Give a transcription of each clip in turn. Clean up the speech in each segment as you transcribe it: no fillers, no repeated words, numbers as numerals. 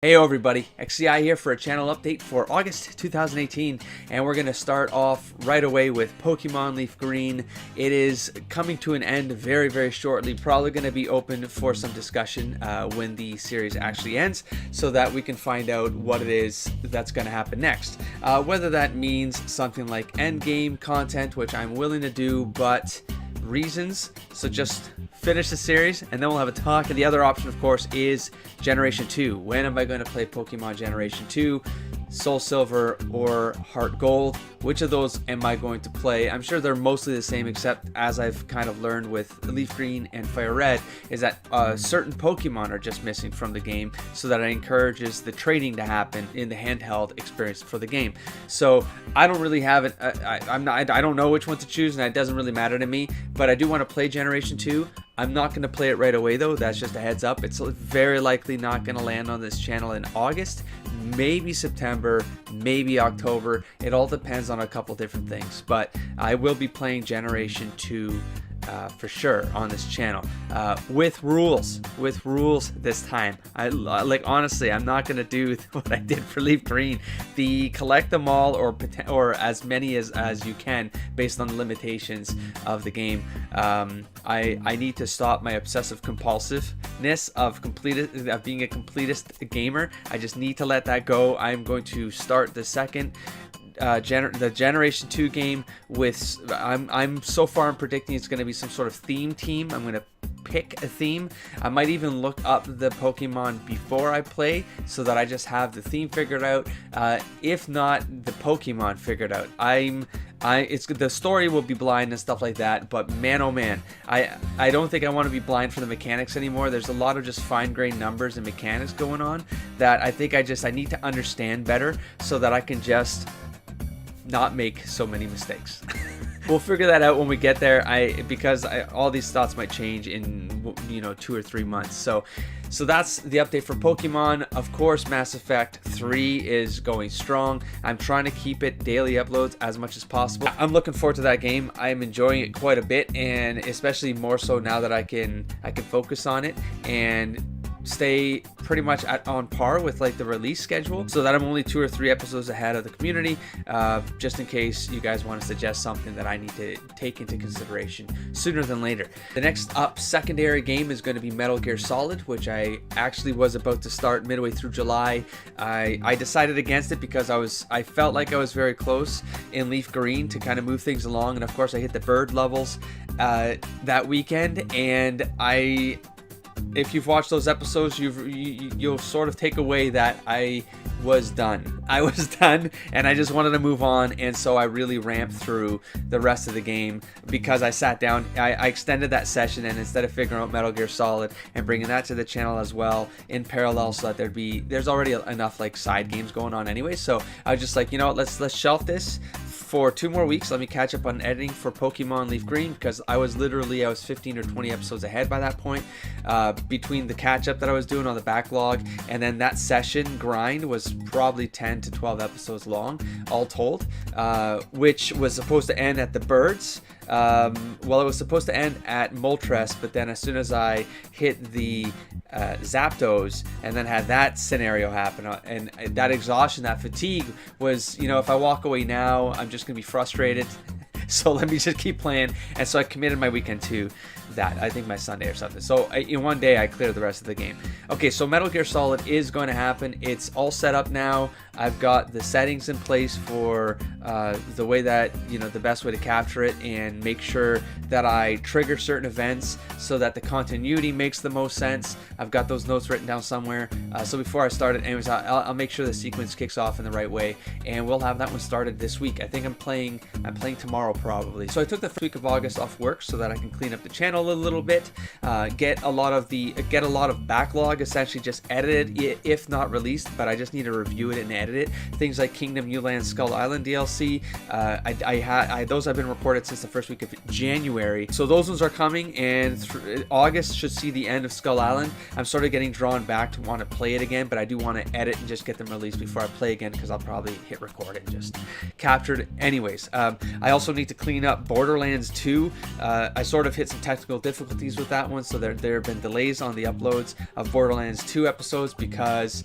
Hey everybody, XEI here for a channel update for August 2018, and we're going to start off right away with Pokemon Leaf Green. It is coming to an end very shortly, probably going to be open for some discussion when the series actually ends, so that we can find out what it is that's going to happen next. Whether that means something like endgame content, which I'm willing to do, but reasons, so just finish the series and then we'll have a talk. And the other option, of course, is Generation 2. When am I going to play Pokemon Generation 2? Soul Silver or Heart Gold? Which of those am I going to play? I'm sure they're mostly the same, except as I've kind of learned with Leaf Green and Fire Red, is that certain Pokemon are just missing from the game, so that it encourages the trading to happen in the handheld experience for the game. So I don't really have it. I don't know which one to choose, and it doesn't really matter to me. But I do want to play Generation 2. I'm not going to play it right away though. That's just a heads up. It's very likely not going to land on this channel in August, maybe September, maybe October. It all depends on a couple different things, but I will be playing Generation 2 for sure on this channel, with rules this time. Honestly, I'm not gonna do what I did for Leaf Green, the collect them all or as many as you can based on the limitations of the game. I need to stop my obsessive compulsiveness of being a completist gamer. I just need to let that go. I'm going to start the second the Generation 2 game with I'm so far I'm predicting it's going to be some sort of theme team. I'm going to pick a theme. I might even look up the Pokemon before I play, so that I just have the theme figured out, if not the Pokemon figured out. The story will be blind and stuff like that, but man oh man, I don't think I want to be blind for the mechanics anymore. There's a lot of just fine-grained numbers and mechanics going on that I think I need to understand better, so that I can just not make so many mistakes. We'll figure that out when we get there. Because all these thoughts might change in 2 or 3 months. So that's the update for Pokemon. Of course, Mass Effect 3 is going strong. I'm trying to keep it daily uploads as much as possible. I'm looking forward to that game. I'm enjoying it quite a bit, and especially more so now that I can focus on it and stay pretty much on par with the release schedule, so that I'm only 2 or 3 episodes ahead of the community, just in case you guys want to suggest something that I need to take into consideration sooner than later. The next up secondary game is going to be Metal Gear Solid, which I actually was about to start midway through July. I decided against it because I felt like I was very close in Leaf Green to kind of move things along, and of course I hit the bird levels that weekend, and if you've watched those episodes, you'll sort of take away that I was done. And I just wanted to move on, and so I really ramped through the rest of the game because I sat down. I extended that session, and instead of figuring out Metal Gear Solid and bringing that to the channel as well in parallel, so that there's already enough side games going on anyway. So I was just like, let's shelf this for 2 more weeks. Let me catch up on editing for Pokemon Leaf Green, because I was 15 or 20 episodes ahead by that point, between the catch up that I was doing on the backlog, and then that session grind was probably 10 to 12 episodes long all told, which was supposed to end at the birds. It was supposed to end at Moltres, but then as soon as I hit the Zapdos and then had that scenario happen, and that exhaustion, that fatigue was, if I walk away now, I'm just gonna be frustrated. So let me just keep playing. And so I committed my weekend to that. I think my Sunday or something. So in one day I cleared the rest of the game. Okay, so Metal Gear Solid is going to happen. It's all set up now. I've got the settings in place for the way that, the best way to capture it and make sure that I trigger certain events so that the continuity makes the most sense. I've got those notes written down somewhere. So before I start it, anyways, I'll make sure the sequence kicks off in the right way, and we'll have that one started this week. I think I'm playing tomorrow probably. So I took the first week of August off work so that I can clean up the channel a little bit, get a lot of backlog essentially just edited, if not released, but I just need to review it and edit it. Things like Kingdom New Land Skull Island DLC, those have been reported since the first week of January, so those ones are coming, and August should see the end of Skull Island. I'm sort of getting drawn back to want to play it again, but I do want to edit and just get them released before I play again, because I'll probably hit record and just capture it anyways. I also need to clean up Borderlands 2. I sort of hit some technical technical difficulties with that one, so there have been delays on the uploads of Borderlands 2 episodes because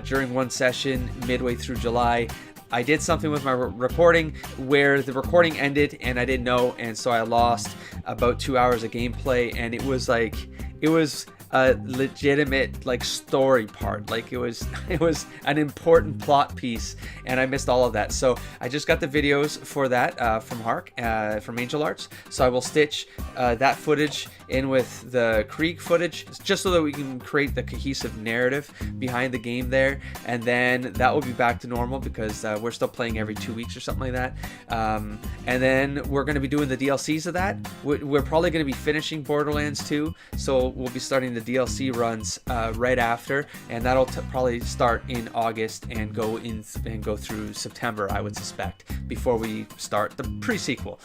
during one session midway through July, I did something with my recording where the recording ended and I didn't know, and so I lost about 2 hours of gameplay, and it was a legitimate like story part, like it was an important plot piece, and I missed all of that. So I just got the videos for that from Hark from Angel Arts, so I will stitch that footage in with the Krieg footage just so that we can create the cohesive narrative behind the game there, and then that will be back to normal because we're still playing every 2 weeks or something like that. And then we're going to be doing the DLCs of that. We're probably going to be finishing Borderlands 2, so we'll be starting the DLC runs right after, and that'll probably start in August and go through September, I would suspect, before we start the pre-sequel.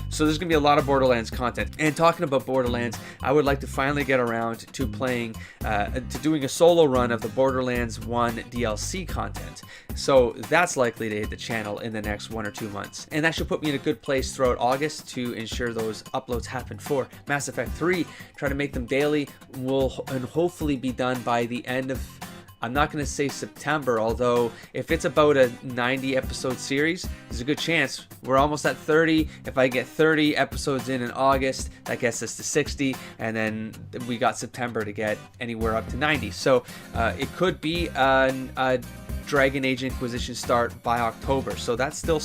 So there's gonna be a lot of Borderlands content. And talking about Borderlands, I would like to finally get around to playing to doing a solo run of the Borderlands 1 DLC content. So that's likely to hit the channel in the next 1 or 2 months, and that should put me in a good place throughout August to ensure those uploads happen for Mass Effect 3. Try to make them daily, and hopefully be done by the end of, I'm not going to say September, although if it's about a 90 episode series, there's a good chance we're almost at 30. If I get 30 episodes in August, that gets us to 60, and then we got September to get anywhere up to 90. So it could be a Dragon Age Inquisition start by October, so that's still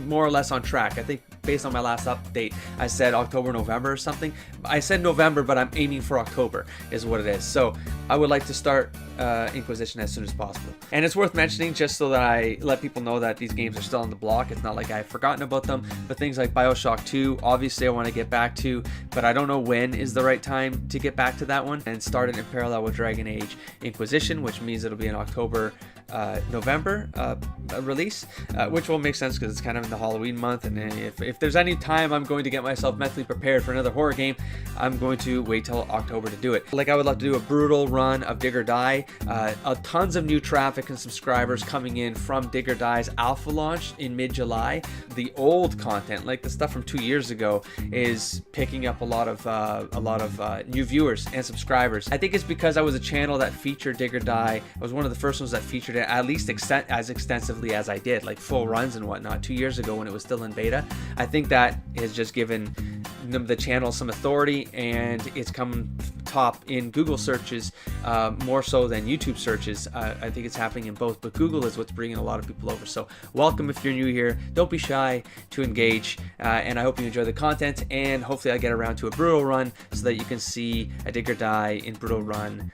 more or less on track. I think based on my last update, I said October, November or something. I said November, but I'm aiming for October is what it is. So I would like to start Inquisition as soon as possible. And it's worth mentioning, just so that I let people know that these games are still on the block. It's not like I've forgotten about them, but things like Bioshock 2, obviously I want to get back to, but I don't know when is the right time to get back to that one and start it in parallel with Dragon Age Inquisition, which means it'll be an October, November release, which will make sense because it's kind of in the Halloween month, and if there's any time I'm going to get myself mentally prepared for another horror game, I'm going to wait till October to do it. Like, I would love to do a brutal run of Dig or Die. Tons of new traffic and subscribers coming in from Dig or Die's alpha launch in mid-July. The old content, like the stuff from 2 years ago, is picking up a lot of new viewers and subscribers. I think it's because I was a channel that featured Dig or Die. I was one of the first ones that featured it at least as extensively as I did, like full runs and whatnot, 2 years ago when it was still in beta. I think that has just given the channel some authority, and it's come top in Google searches more so than YouTube searches. I think it's happening in both, but Google is what's bringing a lot of people over. So welcome if you're new here. Don't be shy to engage, and I hope you enjoy the content, and hopefully I get around to a brutal run so that you can see a Dig or Die in brutal run,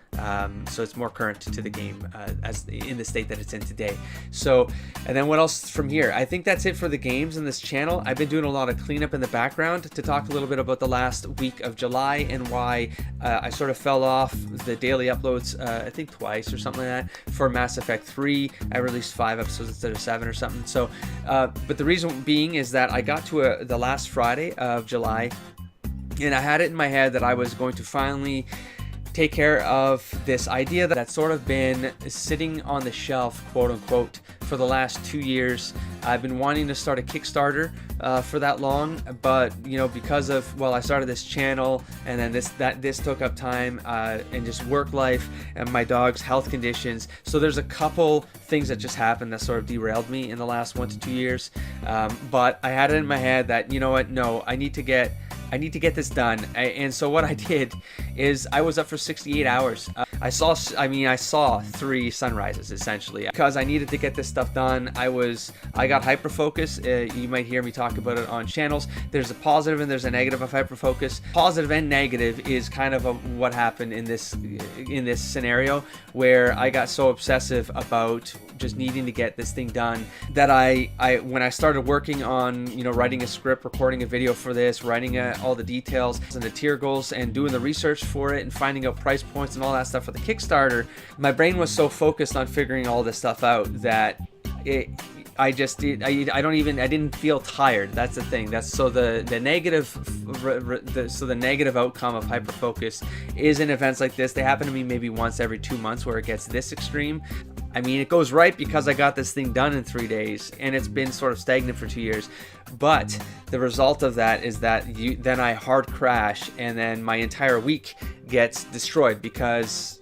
so it's more current to the game as in the state that it's in today. So, and then what else from here? I think that's it for the games in this channel. I've been doing a lot of cleanup in the background to talk a little bit about the last week of July and why I sort of fell off the daily uploads, I think twice or something like that. For Mass Effect 3, I released 5 episodes instead of 7 or something. So, but the reason being is that I got to the last Friday of July, and I had it in my head that I was going to finally take care of this idea that's sort of been sitting on the shelf, quote unquote, for the last 2 years. I've been wanting to start a Kickstarter for that long, but you know, because of, well, I started this channel, and then this took up time, and just work life and my dog's health conditions. So there's a couple things that just happened that sort of derailed me in the last 1 to 2 years. But I had it in my head that, you know what, no, I need to get this done. And so what I did is I was up for 68 hours. I saw 3 sunrises essentially because I needed to get this stuff done. I got hyperfocus. You might hear me talk about it on channels. There's a positive and there's a negative of hyperfocus. Positive and negative is kind of what happened in this scenario, where I got so obsessive about just needing to get this thing done that when I started working on, you know, writing a script, recording a video for this, writing all the details and the tier goals and doing the research for it and finding out price points and all that stuff for the Kickstarter, my brain was so focused on figuring all this stuff out that I didn't feel tired. That's the thing. The negative outcome of hyperfocus is in events like this. They happen to me maybe once every 2 months where it gets this extreme. I mean, it goes right because I got this thing done in 3 days, and it's been sort of stagnant for 2 years. But the result of that is that then I hard crash, and then my entire week gets destroyed because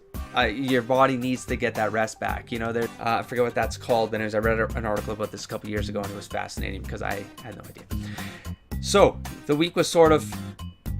your body needs to get that rest back. You know, I forget what that's called, but I read an article about this a couple years ago, and it was fascinating because I had no idea. So the week was sort of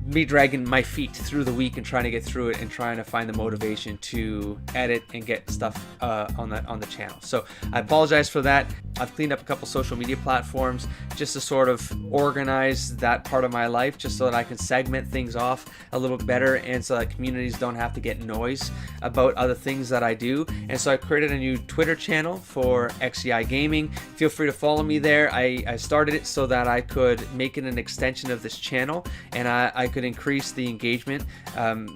me dragging my feet through the week and trying to get through it and trying to find the motivation to edit and get stuff on the channel. So I apologize for that. I've cleaned up a couple social media platforms just to sort of organize that part of my life, just so that I can segment things off a little bit better, and so that communities don't have to get noise about other things that I do. And so I created a new Twitter channel for XEI Gaming. Feel free to follow me there. I started it so that I could make it an extension of this channel, and I could increase the engagement,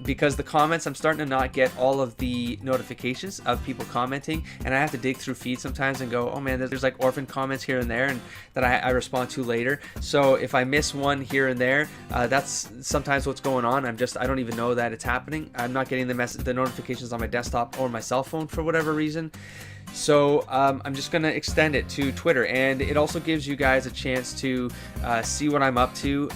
because the comments, I'm starting to not get all of the notifications of people commenting, and I have to dig through feeds sometimes and go, oh man, there's like orphan comments here and there, and that I respond to later. So if I miss one here and there, that's sometimes what's going on. I don't even know that it's happening. I'm not getting the notifications on my desktop or my cell phone for whatever reason. So I'm just going to extend it to Twitter, and it also gives you guys a chance to see what I'm up to.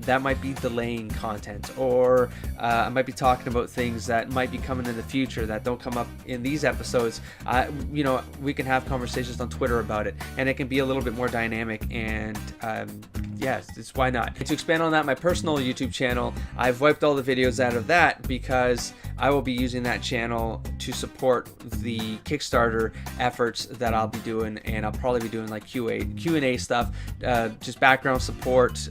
That might be delaying content, or I might be talking about things that might be coming in the future that don't come up in these episodes. You know, we can have conversations on Twitter about it, and it can be a little bit more dynamic, and yes, it's why not. And to expand on that, my personal YouTube channel, I've wiped all the videos out of that because I will be using that channel to support the Kickstarter efforts that I'll be doing, and I'll probably be doing like Q&A stuff, just background support,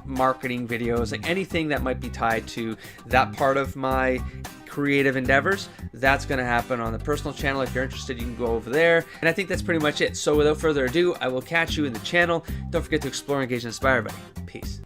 marketing videos, like anything that might be tied to that part of my creative endeavors. That's going to happen on the personal channel. If you're interested, you can go over there. And I think that's pretty much it. So without further ado, I will catch you in the channel. Don't forget to explore, engage, and inspire everybody. Peace.